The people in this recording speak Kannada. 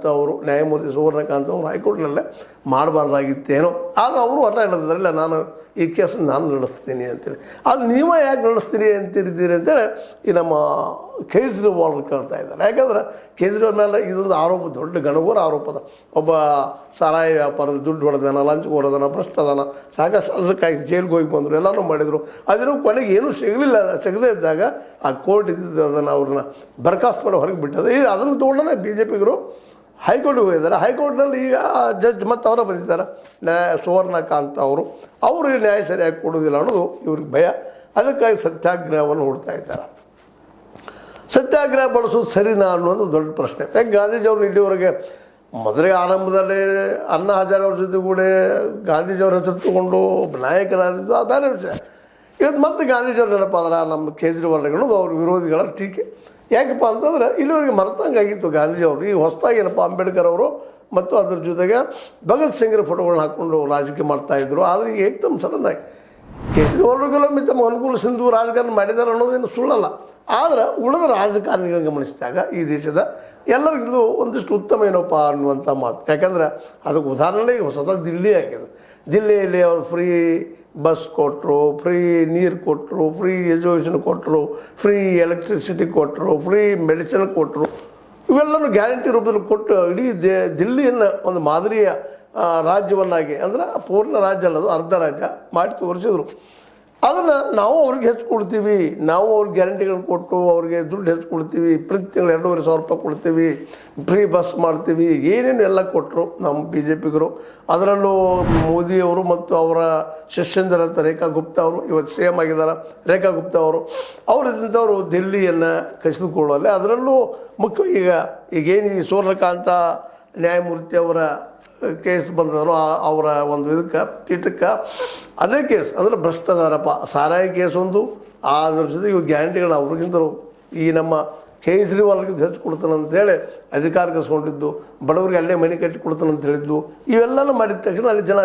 ಅವರು ನ್ಯಾಯಮೂರ್ತಿ ಸುವರ್ಣಕಾಂತ್ ಅವರು ಹೈಕೋರ್ಟ್ನಲ್ಲೇ ಮಾಡಬಾರ್ದಾಗಿತ್ತೇನೋ. ಆದರೆ ಅವರು ಹಠ ಹಿಡಿದ್ರೆ ಇಲ್ಲ, ನಾನು ಈ ಕೇಸನ್ನು ನಾನು ನಡೆಸ್ತೀನಿ ಅಂತೇಳಿ. ಅದು ನೀವು ಯಾಕೆ ನಡೆಸ್ತೀನಿ ಅಂತಿದ್ದೀರಿ ಅಂತೇಳಿ ಈ ನಮ್ಮ ಕೇಜ್ರಿವಾಲ್ ಕೇಳ್ತಾ ಇದ್ದಾರೆ. ಯಾಕಂದ್ರೆ ಕೇಜ್ರಿವಾಲ್ ಮೇಲೆ ಇದೊಂದು ಆರೋಪ, ದೊಡ್ಡ ಗಣಗೋರ ಆರೋಪದ. ಒಬ್ಬ ಸಾರಾಯಿ ವ್ಯಾಪಾರದ ದುಡ್ಡು ಹೊಡೆದಾನ, ಲಂಚ್ ಹೊಡೆದಾನ, ಭ್ರಷ್ಟದಾನ, ಸಾಕಷ್ಟು ಅದಕ್ಕಾಗಿ ಜೈಲಿಗೆ ಹೋಗಿ ಬಂದರು, ಎಲ್ಲನೂ ಮಾಡಿದರು. ಅದನ್ನು ಕೊನೆಗೆ ಏನೂ ಸಿಗದೇ ಇದ್ದಾಗ ಆ ಕೋರ್ಟ್ ಇದ್ದಿದ್ದು ಅದನ್ನು ಅವ್ರನ್ನ ಬರ್ಖಾಸ್ತು ಮಾಡಿ ಹೊರಗೆ ಬಿಟ್ಟது. ಈಗ ಅದನ್ನು ತೊಗೊಂಡೇ ಬಿ ಜೆ ಪಿಗರು ಹೈಕೋರ್ಟ್ಗೆ ಹೋಗಿದ್ದಾರೆ. ಹೈಕೋರ್ಟ್ನಲ್ಲಿ ಈಗ ಜಡ್ಜ್ ಮತ್ತು ಅವರ ಬಂದಿದ್ದಾರೆ, ಸುವರ್ಣಕಾಂತ್ ಅವರು ನ್ಯಾಯ ಸರಿಯಾಗಿ ಕೊಡೋದಿಲ್ಲ ಅನ್ನೋದು ಇವ್ರಿಗೆ ಭಯ. ಅದಕ್ಕಾಗಿ ಸತ್ಯಾಗ್ರಹವನ್ನು ಹೂಡ್ತಾ ಇದ್ದಾರೆ. ಸತ್ಯಾಗ್ರಹ ಬಳಸೋದು ಸರಿನಾ ಅನ್ನೋದು ದೊಡ್ಡ ಪ್ರಶ್ನೆ. ಯಾಕೆ ಗಾಂಧೀಜಿಯವ್ರನ್ನ ಇಲ್ಲಿವರೆಗೆ ಮೊದಲಿಗೆ ಆರಂಭದಲ್ಲಿ ಅಣ್ಣಾ ಹಜಾರೆ ಅವ್ರ ಜೊತೆ ಕೂಡ ಗಾಂಧೀಜಿಯವ್ರ ಹೆಸರು ತಗೊಂಡು ನಾಯಕರಾದಿದ್ದು ಅದು ಬೇರೆ ವಿಷಯ. ಇವತ್ತು ಮತ್ತೆ ಗಾಂಧೀಜಿಯವ್ರ ನೆನಪಾದ್ರೆ ನಮ್ಮ ಕೇಜ್ರಿವಾಲ್ಗಳು ಅವ್ರ ವಿರೋಧಿಗಳ ಟೀಕೆ. ಯಾಕಪ್ಪ ಅಂತಂದ್ರೆ ಇಲ್ಲಿವರೆಗೆ ಮರ್ತಂಗಾಗಿತ್ತು ಗಾಂಧೀಜಿಯವರು. ಈ ಹೊಸದಾಗಿ ಏನಪ್ಪ ಅಂಬೇಡ್ಕರ್ ಅವರು ಮತ್ತು ಅದ್ರ ಜೊತೆಗೆ ಭಗತ್ ಸಿಂಗ್ರ ಫೋಟೋಗಳನ್ನ ಹಾಕ್ಕೊಂಡು ರಾಜಕೀಯ ಮಾಡ್ತಾಯಿದ್ರು. ಆದರೆ ಈಗ ಏಕ್ದಮ್ ಸಡನ್ನಾಗಿ ಕೇಜ್ರಿವಾಲ್ಗಳಿಗೊಮ್ಮೆ ತಮ್ಮ ಅನುಕೂಲಿಸಿದ್ದು ರಾಜಕಾರಣ ಮಾಡಿದ್ದಾರೆ ಅನ್ನೋದೇನು ಸುಳ್ಳಲ್ಲ. ಆದರೆ ಉಳಿದ ರಾಜಕಾರಣಿಗಳನ್ನ ಗಮನಿಸಿದಾಗ ಈ ದೇಶದ ಎಲ್ಲರಿಗಿಂದು ಒಂದಿಷ್ಟು ಉತ್ತಮ ಏನಪ್ಪ ಅನ್ನುವಂಥ ಮಾತು. ಯಾಕಂದ್ರೆ ಅದಕ್ಕೆ ಉದಾಹರಣೆ ಈಗ ಹೊಸದಾಗಿ ದಿಲ್ಲಿ ಆಗಿದೆ. ದಿಲ್ಲಿಯಲ್ಲಿ ಅವರು ಫ್ರೀ ಬಸ್ ಕೊಟ್ಟರು, ಫ್ರೀ ನೀರು ಕೊಟ್ಟರು, ಫ್ರೀ ಎಜುಕೇಷನ್ ಕೊಟ್ಟರು, ಫ್ರೀ ಎಲೆಕ್ಟ್ರಿಸಿಟಿ ಕೊಟ್ಟರು, ಫ್ರೀ ಮೆಡಿಸಿನ್ ಕೊಟ್ಟರು. ಇವೆಲ್ಲನೂ ಗ್ಯಾರಂಟಿ ರೂಪದಲ್ಲಿ ಕೊಟ್ಟು ಇಡೀ ದಿಲ್ಲಿಯನ್ನು ಒಂದು ಮಾದರಿಯ ರಾಜ್ಯವನ್ನಾಗಿ, ಅಂದ್ರೆ ಪೂರ್ಣ ರಾಜ್ಯ ಅಲ್ಲದು ಅರ್ಧ ರಾಜ್ಯ ಮಾಡಿ ತೋರಿಸಿದ್ರು. ಅದನ್ನು ನಾವು ಅವ್ರಿಗೆ ಹೆಚ್ಚು ಕೊಡ್ತೀವಿ, ನಾವು ಅವ್ರಿಗೆ ಗ್ಯಾರಂಟಿಗಳನ್ನ ಕೊಟ್ಟು ಅವ್ರಿಗೆ ದುಡ್ಡು ಹೆಚ್ಚು ಕೊಡ್ತೀವಿ, ಪ್ರತಿ ತಿಂಗಳು 2,500 ರೂಪಾಯಿ ಕೊಡ್ತೀವಿ, ಫ್ರೀ ಬಸ್ ಮಾಡ್ತೀವಿ, ಏನೇನು ಎಲ್ಲ ಕೊಟ್ಟರು ನಮ್ಮ ಬಿ ಜೆ ಪಿಗರು. ಅದರಲ್ಲೂ ಮೋದಿಯವರು ಮತ್ತು ಅವರ ಶಿಷ್ಯಂದಿರಂಥ ರೇಖಾ ಗುಪ್ತಾ ಅವರು ಇವತ್ತು ಸಿ ಎಮ್ ಆಗಿದ್ದಾರೆ. ರೇಖಾ ಗುಪ್ತಾ ಅವರು ಇದ್ದಂಥವ್ರು ದಿಲ್ಲಿಯನ್ನು ಕಸಿದುಕೊಳ್ಳುವಲ್ಲಿ, ಅದರಲ್ಲೂ ಮುಖ್ಯ ಈಗೇನು ಈ ಸುವರ್ಣಕಾಂತ ನ್ಯಾಯಮೂರ್ತಿ ಅವರ ಕೇಸ್ ಬಂದವರು ಅವರ ಒಂದು ಪೀಠಕ್ಕೆ ಅದೇ ಕೇಸ್ ಅಂದರೆ ಭ್ರಷ್ಟದಾರಪ್ಪ ಸಾರಾಯಿ ಕೇಸ್ ಒಂದು, ಅದ್ರ ಜೊತೆ ಇವು ಗ್ಯಾರಂಟಿಗಳನ್ನ ಅವ್ರಿಗಿಂತಲೂ ಈ ನಮ್ಮ ಕೇಜ್ರಿವಾಲ್ಗೆ ಹೆಚ್ಚು ಕೊಡ್ತಾನೆ ಅಂತೇಳಿ ಅಧಿಕಾರ ಕಸ್ಕೊಂಡಿದ್ದು, ಬಡವರಿಗೆ ಅಲ್ಲೇ ಮನೆ ಕಟ್ಟಿ ಕೊಡ್ತಾನೆ ಅಂತ ಹೇಳಿದ್ದು, ಇವೆಲ್ಲನೂ ಮಾಡಿದ ತಕ್ಷಣ ಅಲ್ಲಿ ಜನ